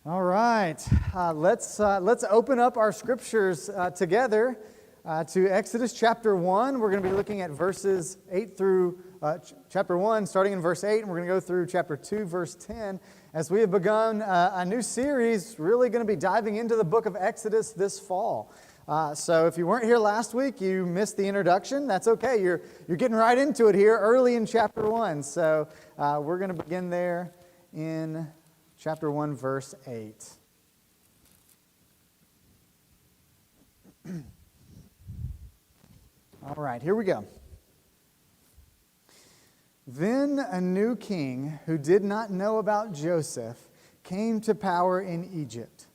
All right, let's open up our scriptures together to Exodus chapter 1. We're going to be looking at verses 8 through chapter 1, starting in verse 8, and we're going to go through chapter 2, verse 10, as we have begun a new series, really going to be diving into the book of Exodus this fall. So if you weren't here last week, you missed the introduction. That's okay. You're getting right into it here early in chapter 1. So we're going to begin there in chapter 1, verse 8. All right, here we go. Then a new king who did not know about Joseph came to power in Egypt.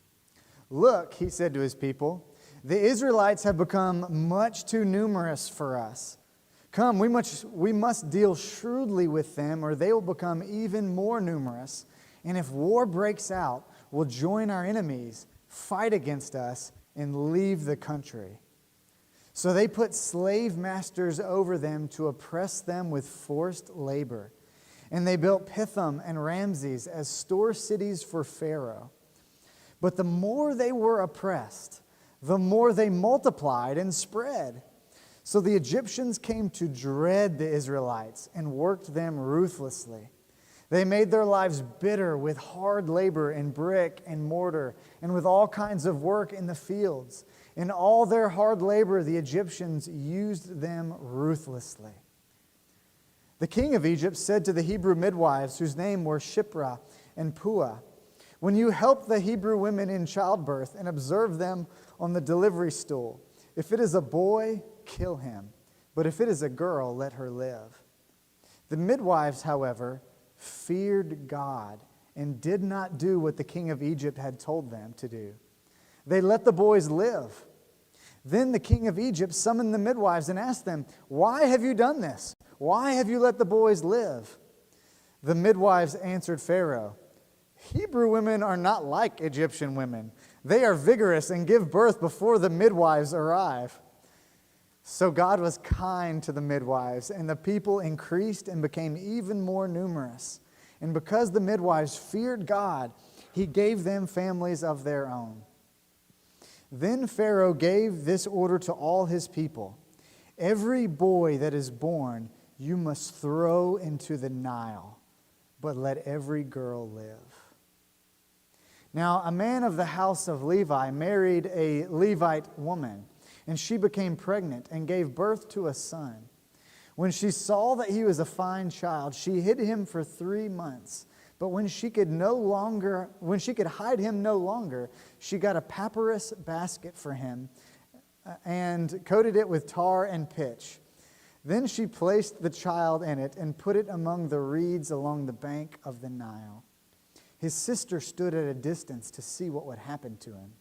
"Look," he said to his people, "the Israelites have become much too numerous for us. Come, we must deal shrewdly with them, or they will become even more numerous. And if war breaks out, we'll join our enemies, fight against us, and leave the country." So they put slave masters over them to oppress them with forced labor. And they built Pithom and Ramses as store cities for Pharaoh. But the more they were oppressed, the more they multiplied and spread. So the Egyptians came to dread the Israelites and worked them ruthlessly. They made their lives bitter with hard labor in brick and mortar and with all kinds of work in the fields. In all their hard labor, the Egyptians used them ruthlessly. The king of Egypt said to the Hebrew midwives, whose name were Shiphrah and Puah, "When you help the Hebrew women in childbirth and observe them on the delivery stool, if it is a boy, kill him. But if it is a girl, let her live." The midwives, however, feared God and did not do what the king of Egypt had told them to do. They let the boys live. Then the king of Egypt summoned the midwives and asked them, "Why have you done this? Why have you let the boys live?" The midwives answered Pharaoh, "Hebrew women are not like Egyptian women. They are vigorous and give birth before the midwives arrive." So God was kind to the midwives, and the people increased and became even more numerous. And because the midwives feared God, he gave them families of their own. Then Pharaoh gave this order to all his people: "Every boy that is born you must throw into the Nile, but let every girl live." Now a man of the house of Levi married a Levite woman, and she became pregnant and gave birth to a son. When she saw that he was a fine child, she hid him for 3 months. But when she could hide him no longer, she got a papyrus basket for him and coated it with tar and pitch. Then she placed the child in it and put it among the reeds along the bank of the Nile. His sister stood at a distance to see what would happen to him.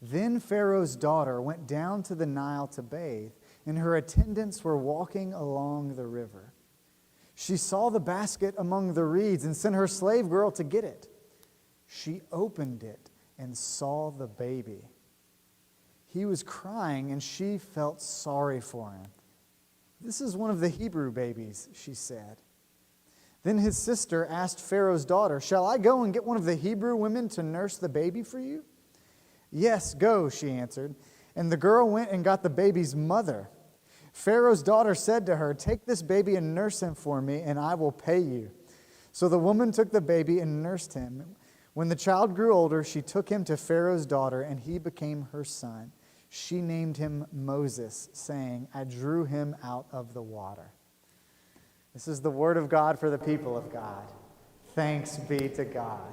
Then Pharaoh's daughter went down to the Nile to bathe, and her attendants were walking along the river. She saw the basket among the reeds and sent her slave girl to get it. She opened it and saw the baby. He was crying, and she felt sorry for him. "This is one of the Hebrew babies," she said. Then his sister asked Pharaoh's daughter, "Shall I go and get one of the Hebrew women to nurse the baby for you?" "Yes, go," she answered. And the girl went and got the baby's mother. Pharaoh's daughter said to her, "Take this baby and nurse him for me, and I will pay you." So the woman took the baby and nursed him. When the child grew older, she took him to Pharaoh's daughter, and he became her son. She named him Moses, saying, "I drew him out of the water." This is the word of God for the people of God. Thanks be to God.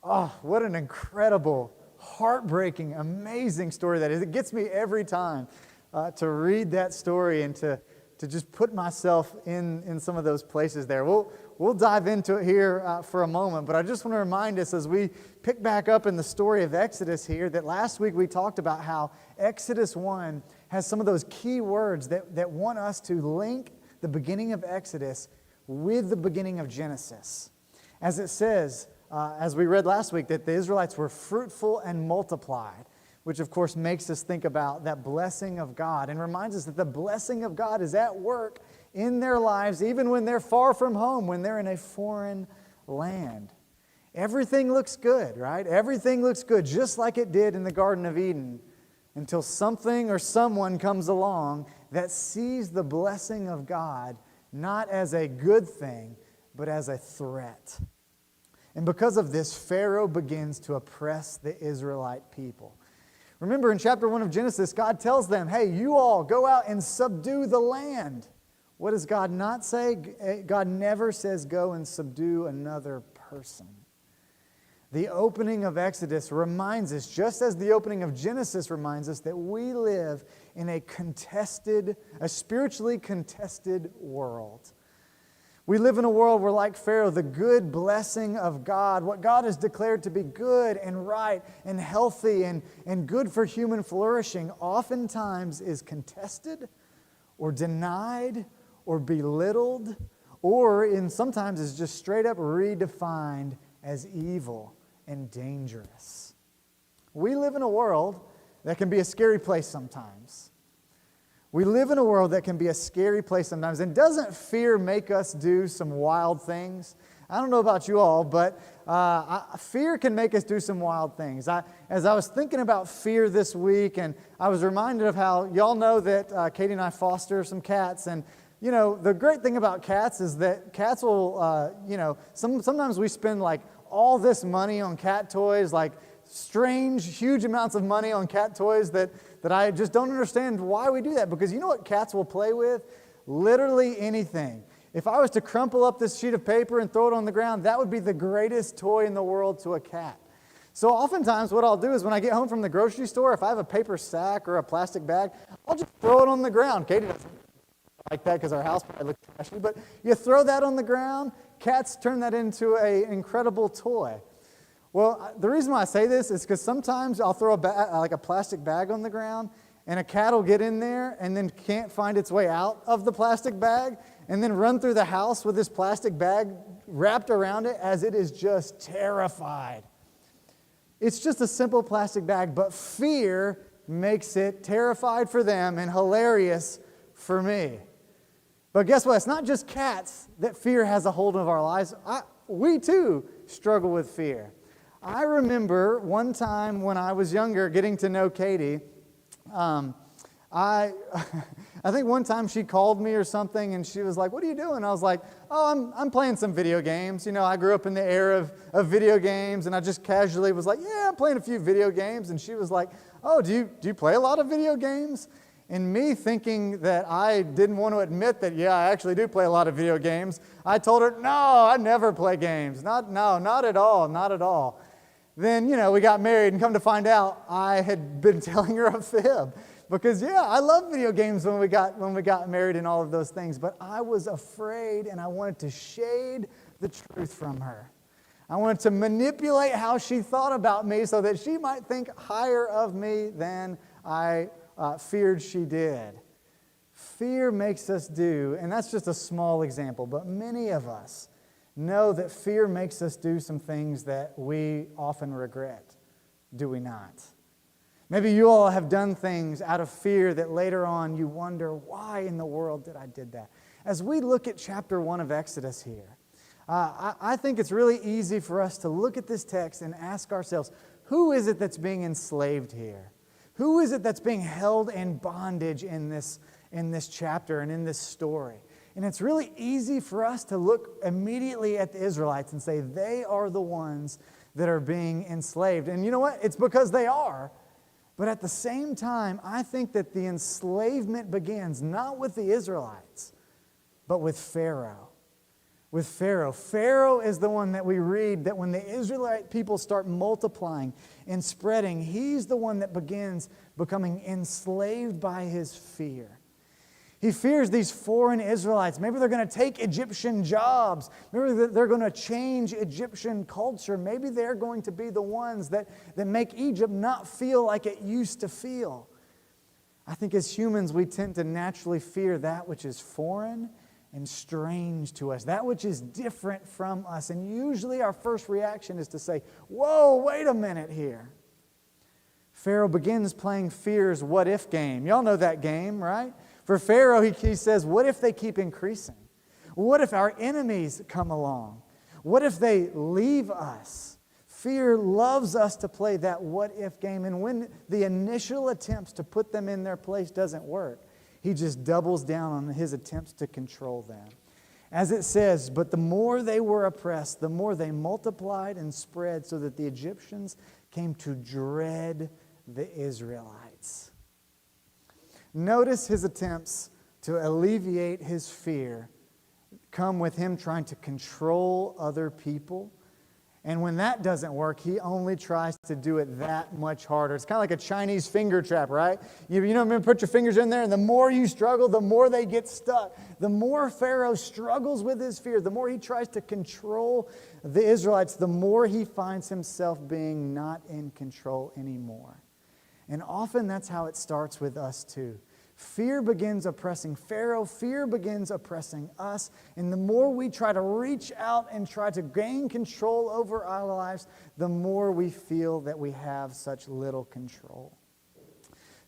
Oh, what an incredible, heartbreaking, amazing story that is. It gets me every time to read that story and to just put myself in some of those places there. We'll dive into it here for a moment, but I just want to remind us as we pick back up in the story of Exodus here that last week we talked about how Exodus 1 has some of those key words that want us to link the beginning of Exodus with the beginning of Genesis. As it says, as we read last week, that the Israelites were fruitful and multiplied, which of course makes us think about that blessing of God and reminds us that the blessing of God is at work in their lives, even when they're far from home, when they're in a foreign land. Everything looks good, right? Everything looks good, just like it did in the Garden of Eden, until something or someone comes along that sees the blessing of God not as a good thing, but as a threat. And because of this, Pharaoh begins to oppress the Israelite people. Remember in chapter 1 of Genesis, God tells them, hey, you all go out and subdue the land. What does God not say? God never says go and subdue another person. The opening of Exodus reminds us, just as the opening of Genesis reminds us, that we live in a spiritually contested world. We live in a world where, like Pharaoh, the good blessing of God, what God has declared to be good and right and healthy and good for human flourishing, oftentimes is contested or denied or belittled, or sometimes is just straight up redefined as evil and dangerous. We live in a world that can be a scary place sometimes. We live in a world that can be a scary place sometimes. And doesn't fear make us do some wild things? I don't know about you all, but fear can make us do some wild things. As I was thinking about fear this week, and I was reminded of how, y'all know that Katie and I foster some cats, and you know, the great thing about cats is that cats will, sometimes we spend like all this money on cat toys, like strange, huge amounts of money on cat toys that I just don't understand why we do that. Because you know what cats will play with? Literally anything. If I was to crumple up this sheet of paper and throw it on the ground, that would be the greatest toy in the world to a cat. So oftentimes what I'll do is when I get home from the grocery store, if I have a paper sack or a plastic bag, I'll just throw it on the ground. Katie doesn't like that because our house probably looks trashy, but you throw that on the ground, cats turn that into an incredible toy. Well, the reason why I say this is because sometimes I'll throw a plastic bag on the ground, and a cat will get in there and then can't find its way out of the plastic bag and then run through the house with this plastic bag wrapped around it as it is just terrified. It's just a simple plastic bag, but fear makes it terrified for them and hilarious for me. But guess what? It's not just cats that fear has a hold of our lives. We too struggle with fear. I remember one time when I was younger getting to know Katie. I think one time she called me or something and she was like, "What are you doing?" I was like, "Oh, I'm playing some video games." You know, I grew up in the era of video games, and I just casually was like, "Yeah, I'm playing a few video games." And she was like, "Oh, do you play a lot of video games?" And me thinking that I didn't want to admit that, yeah, I actually do play a lot of video games, I told her, "No, I never play games. Not at all, not at all." Then, we got married, and come to find out, I had been telling her a fib. Because, yeah, I love video games when we got married and all of those things. But I was afraid, and I wanted to shade the truth from her. I wanted to manipulate how she thought about me so that she might think higher of me than I feared she did. Fear makes us do, and that's just a small example, but many of us know that fear makes us do some things that we often regret. Do we not? Maybe you all have done things out of fear that later on you wonder, why in the world did I did that? As we look at chapter 1 of Exodus here, I think it's really easy for us to look at this text and ask ourselves, who is it that's being enslaved here? Who is it that's being held in bondage in this chapter and in this story? And it's really easy for us to look immediately at the Israelites and say, they are the ones that are being enslaved. And you know what? It's because they are. But at the same time, I think that the enslavement begins not with the Israelites, but with Pharaoh. With Pharaoh. Pharaoh is the one that we read that when the Israelite people start multiplying and spreading, he's the one that begins becoming enslaved by his fear. He fears these foreign Israelites. Maybe they're going to take Egyptian jobs. Maybe they're going to change Egyptian culture. Maybe they're going to be the ones that make Egypt not feel like it used to feel. I think as humans, we tend to naturally fear that which is foreign and strange to us, that which is different from us. And usually our first reaction is to say, whoa, wait a minute here. Pharaoh begins playing fear's what-if game. Y'all know that game, right? For Pharaoh, he says, what if they keep increasing? What if our enemies come along? What if they leave us? Fear loves us to play that what-if game, and when the initial attempts to put them in their place doesn't work, he just doubles down on his attempts to control them. As it says, but the more they were oppressed, the more they multiplied and spread, so that the Egyptians came to dread the Israelites. Notice his attempts to alleviate his fear come with him trying to control other people. And when that doesn't work, he only tries to do it that much harder. It's kind of like a Chinese finger trap, right? You know, put your fingers in there, and the more you struggle, the more they get stuck. The more Pharaoh struggles with his fear, the more he tries to control the Israelites, the more he finds himself being not in control anymore. And often that's how it starts with us too. Fear begins oppressing Pharaoh. Fear begins oppressing us. And the more we try to reach out and try to gain control over our lives, the more we feel that we have such little control.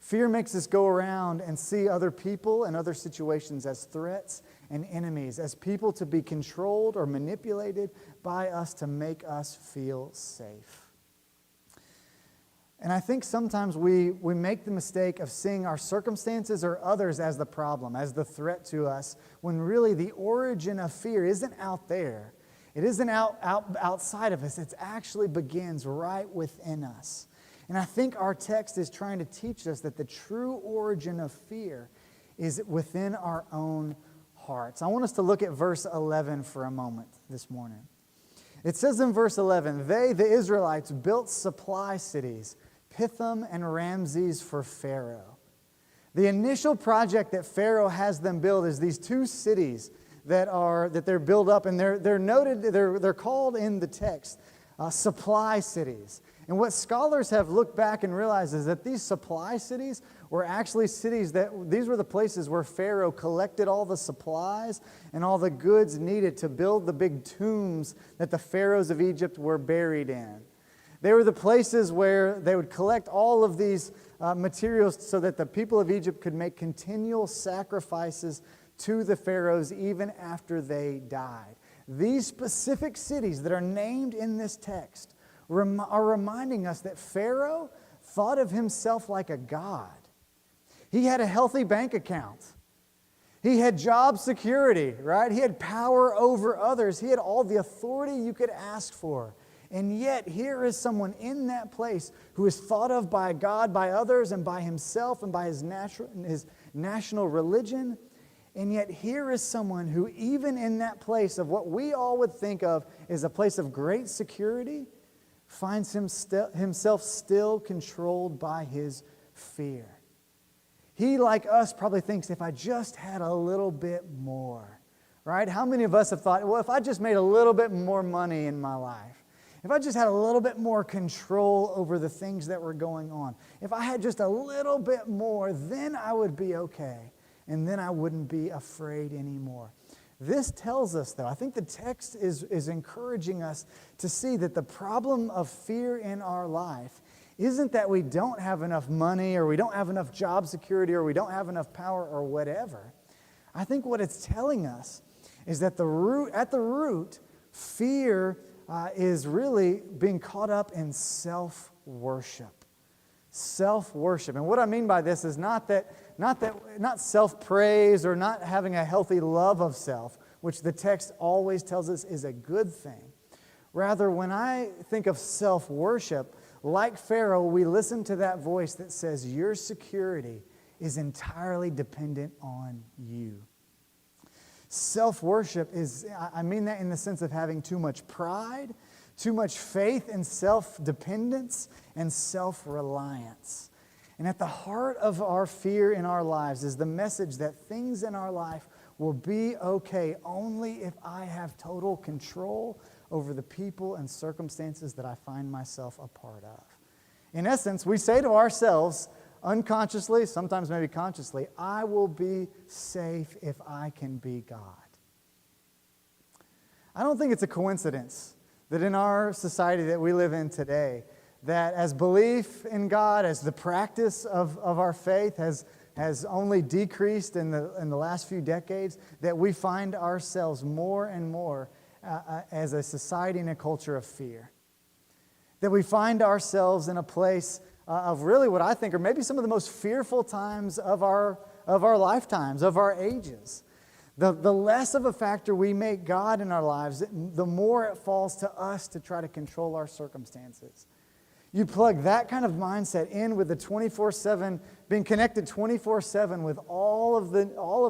Fear makes us go around and see other people and other situations as threats and enemies, as people to be controlled or manipulated by us to make us feel safe. And I think sometimes we make the mistake of seeing our circumstances or others as the problem, as the threat to us, when really the origin of fear isn't out there. It isn't outside of us. It actually begins right within us. And I think our text is trying to teach us that the true origin of fear is within our own hearts. I want us to look at verse 11 for a moment this morning. It says in verse 11, they, the Israelites, built supply cities, Pithom and Ramses for Pharaoh. The initial project that Pharaoh has them build is these two cities that they're built up, and they're called in the text supply cities. And what scholars have looked back and realized is that these supply cities were actually cities these were the places where Pharaoh collected all the supplies and all the goods needed to build the big tombs that the pharaohs of Egypt were buried in. They were the places where they would collect all of these materials so that the people of Egypt could make continual sacrifices to the pharaohs even after they died. These specific cities that are named in this text are reminding us that Pharaoh thought of himself like a god. He had a healthy bank account. He had job security, right? He had power over others. He had all the authority you could ask for. And yet, here is someone in that place who is thought of by God, by others, and by himself, and by his national religion. And yet, here is someone who, even in that place of what we all would think of as a place of great security, finds himself still controlled by his fear. He, like us, probably thinks, if I just had a little bit more, right? How many of us have thought, well, if I just made a little bit more money in my life, if I just had a little bit more control over the things that were going on, if I had just a little bit more, then I would be okay, and then I wouldn't be afraid anymore. This tells us, though, I think the text is encouraging us to see that the problem of fear in our life isn't that we don't have enough money, or we don't have enough job security, or we don't have enough power, or whatever. I think what it's telling us is that at the root, fear is really being caught up in self-worship. Self-worship. And what I mean by this is not self-praise or not having a healthy love of self, which the text always tells us is a good thing. Rather, when I think of self-worship, like Pharaoh, we listen to that voice that says, your security is entirely dependent on you. Self-worship I mean that in the sense of having too much pride, too much faith and self-dependence, and self-reliance. And at the heart of our fear in our lives is the message that things in our life will be okay only if I have total control over the people and circumstances that I find myself a part of. In essence, we say to ourselves, unconsciously, sometimes maybe consciously, I will be safe if I can be God. I don't think it's a coincidence that in our society that we live in today, that as belief in God, as the practice of our faith has only decreased in the last few decades, that we find ourselves more and more as a society and a culture of fear. That we find ourselves in a place of really what I think are maybe some of the most fearful times of our lifetimes, of our ages. The less of a factor we make God in our lives, the more it falls to us to try to control our circumstances. You plug that kind of mindset in with the 24/7, being connected 24/7 with all of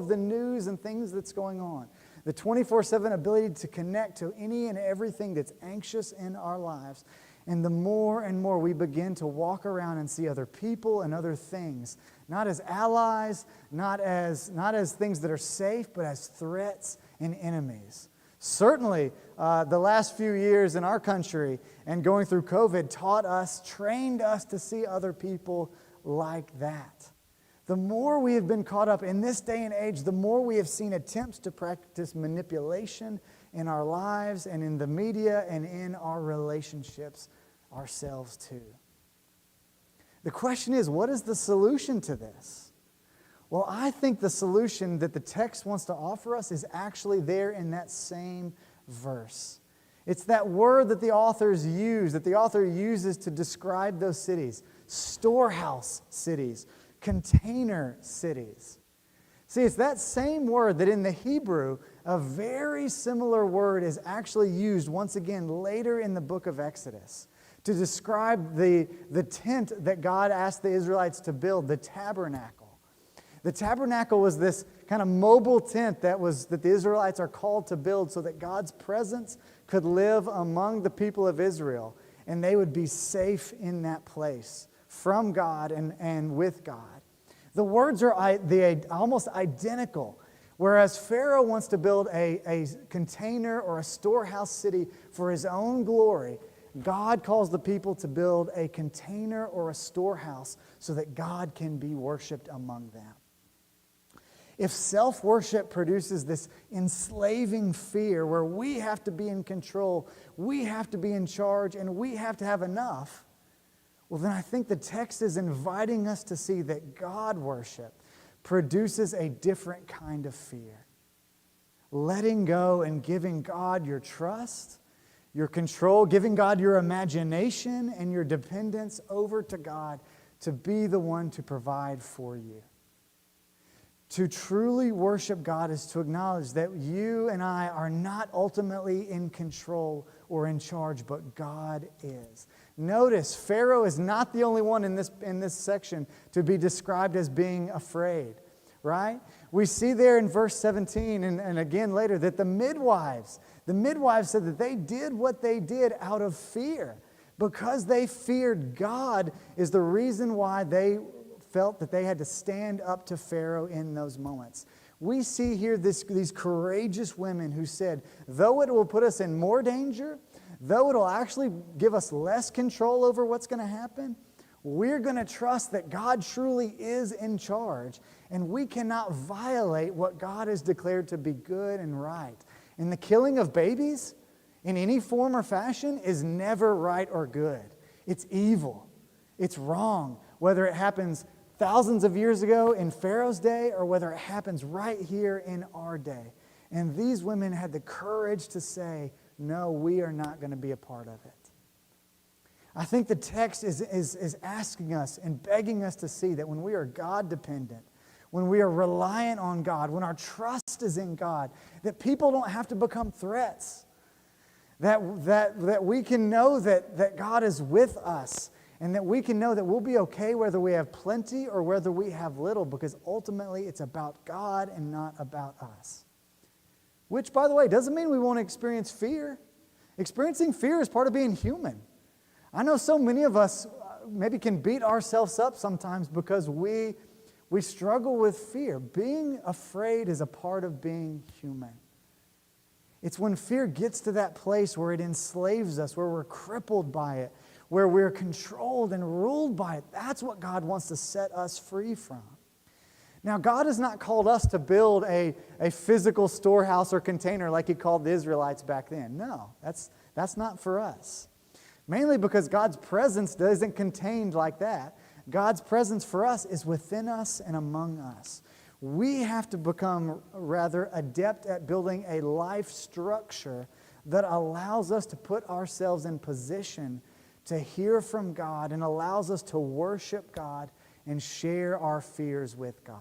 the news and things that's going on. The 24/7 ability to connect to any and everything that's anxious in our lives. And the more and more we begin to walk around and see other people and other things, not as allies, not as things that are safe, but as threats and enemies. Certainly, the last few years in our country and going through COVID trained us to see other people like that. The more we have been caught up in this day and age, the more we have seen attempts to practice manipulation in our lives and in the media and in our relationships ourselves too. The question is, what is the solution to this? Well, I think the solution that the text wants to offer us is actually there in that same verse. It's that word that the author uses to describe those cities: storehouse cities, container cities. See, it's that same word that in the Hebrew, a very similar word is actually used once again later in the book of Exodus to describe the tent that God asked the Israelites to build, the tabernacle. The tabernacle was this kind of mobile tent that the Israelites are called to build so that God's presence could live among the people of Israel, and they would be safe in that place from God and with God. The words are almost identical. Whereas Pharaoh wants to build a container or a storehouse city for his own glory, God calls the people to build a container or a storehouse so that God can be worshiped among them. If self-worship produces this enslaving fear where we have to be in control, we have to be in charge, and we have to have enough, well, then I think the text is inviting us to see that God worship produces a different kind of fear. Letting go and giving God your trust, your control, giving God your imagination and your dependence over to God to be the one to provide for you. To truly worship God is to acknowledge that you and I are not ultimately in control or in charge, but God is. Notice, Pharaoh is not the only one in this section to be described as being afraid, right? We see there in verse 17 and again later that the midwives said that they did what they did out of fear. Because they feared God is the reason why they felt that they had to stand up to Pharaoh in those moments. We see here these courageous women who said, though it will put us in more danger, though it will actually give us less control over what's going to happen, we're going to trust that God truly is in charge, and we cannot violate what God has declared to be good and right. And the killing of babies in any form or fashion is never right or good. It's evil. It's wrong, whether it happens thousands of years ago in Pharaoh's day or whether it happens right here in our day. And these women had the courage to say, no, we are not going to be a part of it. I think the text is asking us and begging us to see that when we are God-dependent, when we are reliant on God, when our trust is in God, that people don't have to become threats. That we can know that God is with us, and that we can know that we'll be okay whether we have plenty or whether we have little, because ultimately it's about God and not about us. Which, by the way, doesn't mean we won't experience fear. Experiencing fear is part of being human. I know so many of us maybe can beat ourselves up sometimes because we struggle with fear. Being afraid is a part of being human. It's when fear gets to that place where it enslaves us, where we're crippled by it, where we're controlled and ruled by it. That's what God wants to set us free from. Now, God has not called us to build a physical storehouse or container like He called the Israelites back then. No, that's not for us. Mainly because God's presence isn't contained like that. God's presence for us is within us and among us. We have to become rather adept at building a life structure that allows us to put ourselves in position to hear from God and allows us to worship God and share our fears with God.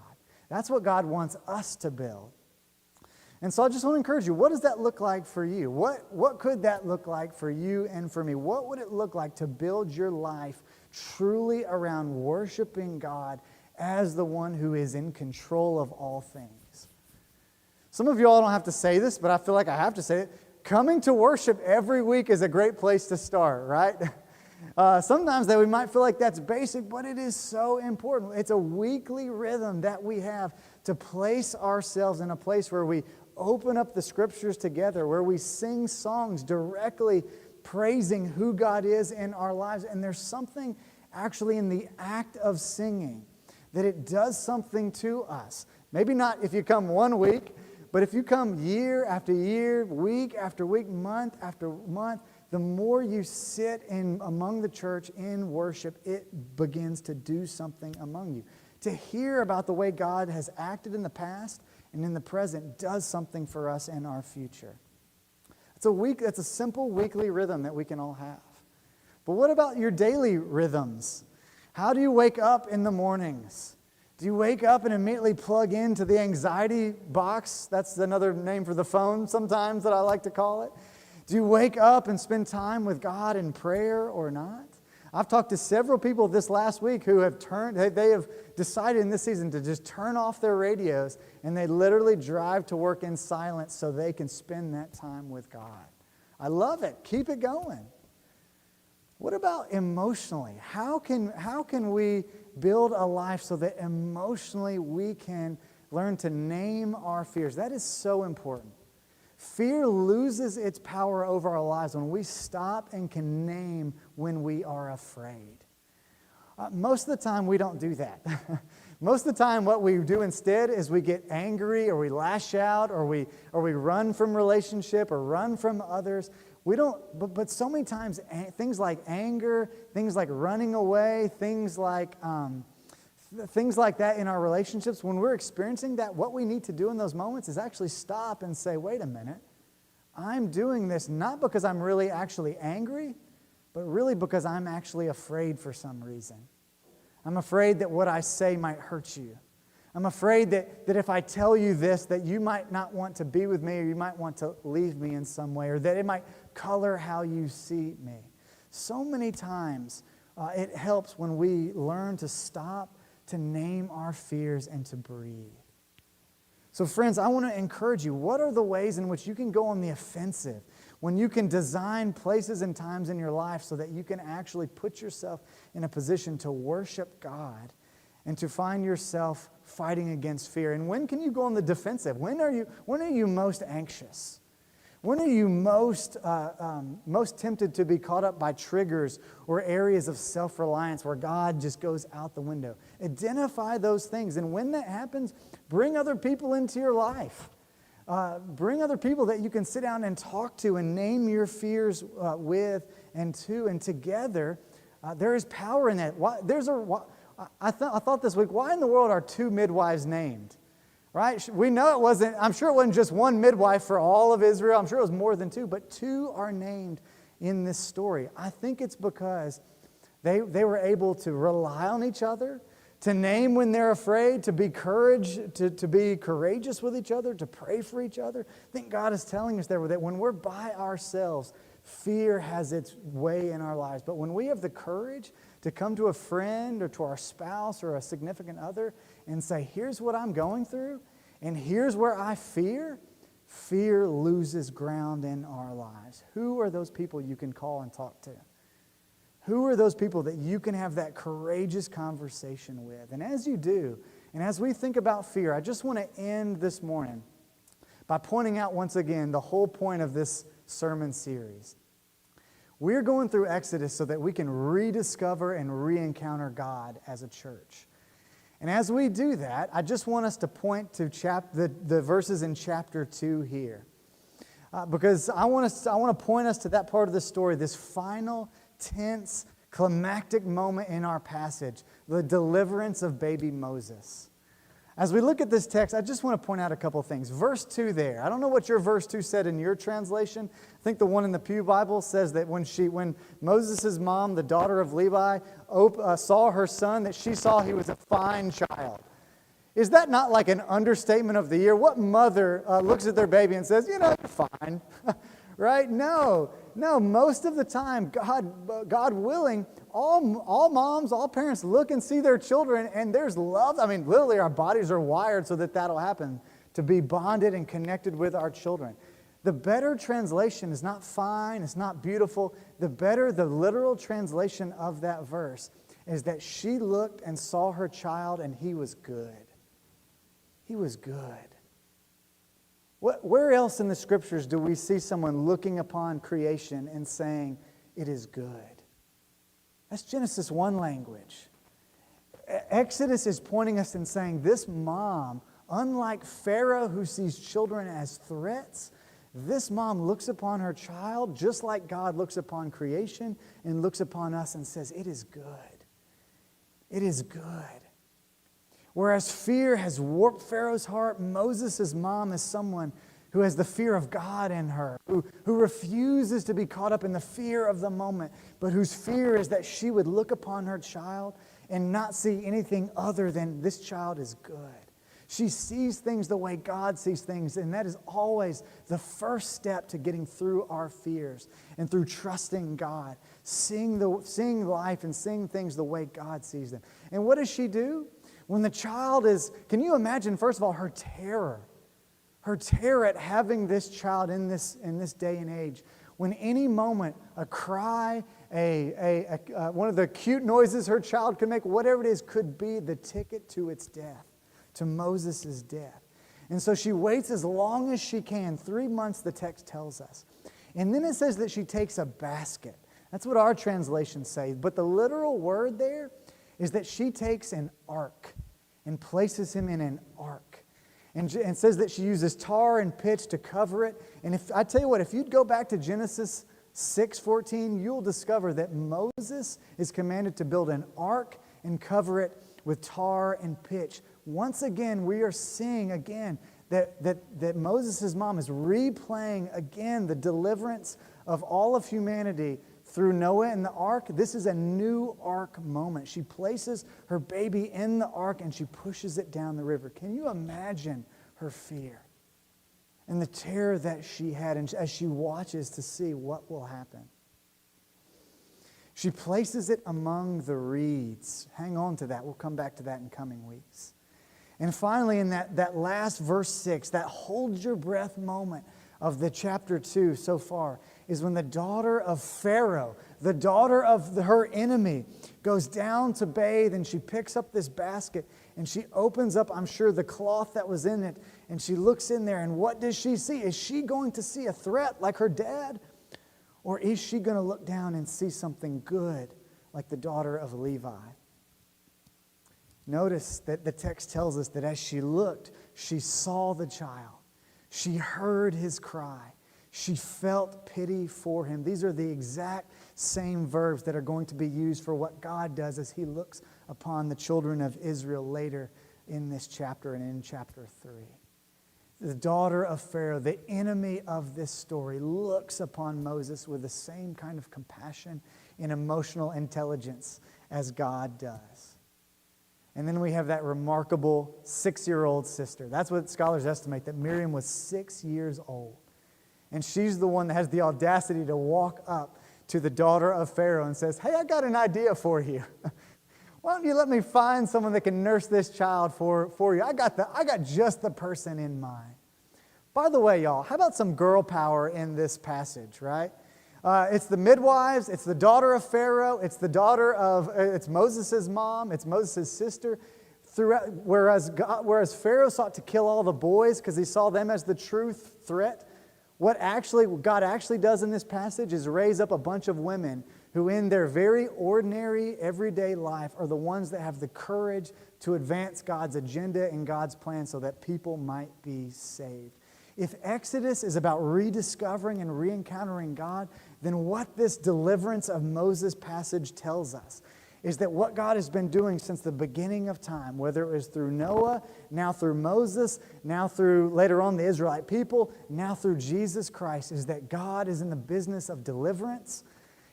That's what God wants us to build. And so I just want to encourage you, what does that look like for you? What could that look like for you and for me? What would it look like to build your life truly around worshiping God as the one who is in control of all things? Some of you all don't have to say this, but I feel like I have to say it. Coming to worship every week is a great place to start, right? Sometimes that we might feel like that's basic, but it is so important. It's a weekly rhythm that we have to place ourselves in a place where we open up the Scriptures together, where we sing songs directly praising who God is in our lives. And there's something actually in the act of singing that it does something to us. Maybe not if you come one week, but if you come year after year, week after week, month after month, the more you sit in among the church in worship, it begins to do something among you. To hear about the way God has acted in the past and in the present does something for us in our future. It's a simple weekly rhythm that we can all have. But what about your daily rhythms? How do you wake up in the mornings? Do you wake up and immediately plug into the anxiety box? That's another name for the phone sometimes that I like to call it. Do you wake up and spend time with God in prayer or not? I've talked to several people this last week who have they have decided in this season to just turn off their radios and they literally drive to work in silence so they can spend that time with God. I love it. Keep it going. What about emotionally? How can we build a life so that emotionally we can learn to name our fears? That is so important. Fear loses its power over our lives when we stop and can name when we are afraid. Most of the time, we don't do that. Most of the time, what we do instead is we get angry or we lash out or we run from relationship or run from others. We don't, but so many times, things like anger, things like running away, things like that in our relationships, when we're experiencing that, what we need to do in those moments is actually stop and say, wait a minute, I'm doing this not because I'm really actually angry, but really because I'm actually afraid for some reason. I'm afraid that what I say might hurt you. I'm afraid that if I tell you this, that you might not want to be with me or you might want to leave me in some way or that it might color how you see me. So many times it helps when we learn to stop, to name our fears, and to breathe. So friends, I want to encourage you, what are the ways in which you can go on the offensive, when you can design places and times in your life so that you can actually put yourself in a position to worship God and to find yourself fighting against fear? And when can you go on the defensive? When are you most anxious? When are you most tempted to be caught up by triggers or areas of self-reliance where God just goes out the window? Identify those things. And when that happens, bring other people into your life. Bring other people that you can sit down and talk to and name your fears with and to. And together, there is power in that. I thought this week, why in the world are two midwives named? Right? We know it wasn't, I'm sure it wasn't just one midwife for all of Israel. I'm sure it was more than two, but two are named in this story. I think it's because they were able to rely on each other, to name when they're afraid, to be courageous with each other, to pray for each other. I think God is telling us there that when we're by ourselves, fear has its way in our lives. But when we have the courage to come to a friend or to our spouse or a significant other and say, here's what I'm going through, and here's where I fear loses ground in our lives. Who are those people you can call and talk to? Who are those people that you can have that courageous conversation with? And as you do, and as we think about fear, I just want to end this morning by pointing out once again the whole point of this sermon series. We're going through Exodus so that we can rediscover and re-encounter God as a church. And as we do that, I just want us to point to the verses in chapter 2 here. Because I want to point us to that part of the story, this final, tense, climactic moment in our passage, the deliverance of baby Moses. As we look at this text, I just want to point out a couple things. Verse 2 there. I don't know what your verse 2 said in your translation. I think the one in the Pew Bible says that when Moses' mom, the daughter of Levi, saw her son, that she saw he was a fine child. Is that not like an understatement of the year? What mother looks at their baby and says, you're fine, right? No, most of the time, God willing, all moms, all parents look and see their children, and there's love. I mean, literally our bodies are wired so that that'll happen, to be bonded and connected with our children. The better translation is not fine, it's not beautiful. The literal translation of that verse is that she looked and saw her child, and he was good. He was good. Where else in the Scriptures do we see someone looking upon creation and saying, it is good? That's Genesis 1 language. Exodus is pointing us and saying, this mom, unlike Pharaoh who sees children as threats, this mom looks upon her child just like God looks upon creation and looks upon us and says, it is good. It is good. Whereas fear has warped Pharaoh's heart, Moses' mom is someone who has the fear of God in her, who refuses to be caught up in the fear of the moment, but whose fear is that she would look upon her child and not see anything other than this child is good. She sees things the way God sees things, and that is always the first step to getting through our fears and through trusting God, seeing life and seeing things the way God sees them. And what does she do? When the child can you imagine, first of all, her terror at having this child in this day and age, when any moment a cry, one of the cute noises her child could make, whatever it is, could be the ticket to its death, to Moses' death. And so she waits as long as she can, 3 months the text tells us. And then it says that she takes a basket. That's what our translations say. But the literal word there is that she takes an ark and places him in an ark. And says that she uses tar and pitch to cover it. And I tell you what, if you'd go back to Genesis 6:14, you'll discover that Moses is commanded to build an ark and cover it with tar and pitch. Once again, we are seeing again that Moses' mom is replaying again the deliverance of all of humanity through Noah and the ark. This is a new ark moment. She places her baby in the ark and she pushes it down the river. Can you imagine her fear and the terror that she had as she watches to see what will happen? She places it among the reeds. Hang on to that. We'll come back to that in coming weeks. And finally, in that last verse 6, that hold your breath moment of the chapter 2 so far, is when the daughter of Pharaoh, the daughter of her enemy, goes down to bathe, and she picks up this basket and she opens up, I'm sure, the cloth that was in it, and she looks in there, and what does she see? Is she going to see a threat like her dad? Or is she going to look down and see something good like the daughter of Levi? Notice that the text tells us that as she looked, she saw the child. She heard his cry. She felt pity for him. These are the exact same verbs that are going to be used for what God does as he looks upon the children of Israel later in this chapter and in chapter 3. The daughter of Pharaoh, the enemy of this story, looks upon Moses with the same kind of compassion and emotional intelligence as God does. And then we have that remarkable 6-year-old sister. That's what scholars estimate, that Miriam was 6 years old. And she's the one that has the audacity to walk up to the daughter of Pharaoh and says, hey, I got an idea for you. Why don't you let me find someone that can nurse this child for you? I got just the person in mind. By the way, y'all, how about some girl power in this passage, right? It's the midwives, it's the daughter of Pharaoh, it's Moses' mom, it's Moses' sister. Whereas Pharaoh sought to kill all the boys because he saw them as the true threat, what God actually does in this passage is raise up a bunch of women who in their very ordinary, everyday life are the ones that have the courage to advance God's agenda and God's plan so that people might be saved. If Exodus is about rediscovering and re-encountering God, then what this deliverance of Moses passage tells us is that what God has been doing since the beginning of time, whether it was through Noah, now through Moses, now through later on the Israelite people, now through Jesus Christ, is that God is in the business of deliverance.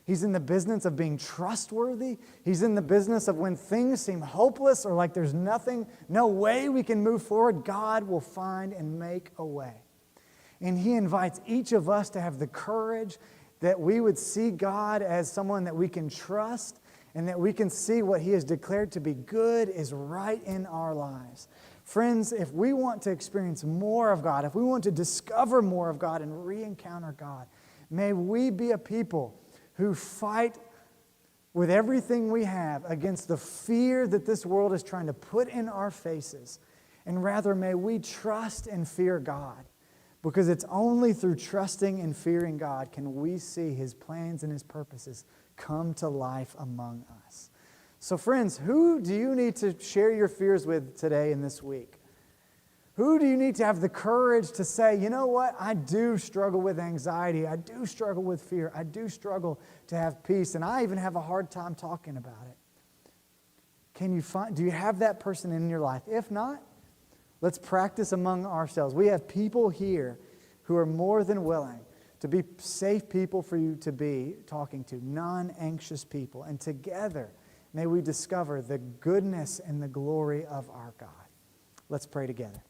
He's in the business of being trustworthy. He's in the business of when things seem hopeless or like there's nothing, no way we can move forward, God will find and make a way. And He invites each of us to have the courage that we would see God as someone that we can trust, and that we can see what He has declared to be good is right in our lives. Friends, if we want to experience more of God, if we want to discover more of God and re-encounter God, may we be a people who fight with everything we have against the fear that this world is trying to put in our faces. And rather, may we trust and fear God. Because it's only through trusting and fearing God can we see His plans and His purposes come to life among us. So friends, who do you need to share your fears with today and this week? Who do you need to have the courage to say, you know what, I do struggle with anxiety, I do struggle with fear, I do struggle to have peace, and I even have a hard time talking about it. Do you have that person in your life? If not, let's practice among ourselves. We have people here who are more than willing to be safe people for you to be talking to, non-anxious people. And together, may we discover the goodness and the glory of our God. Let's pray together.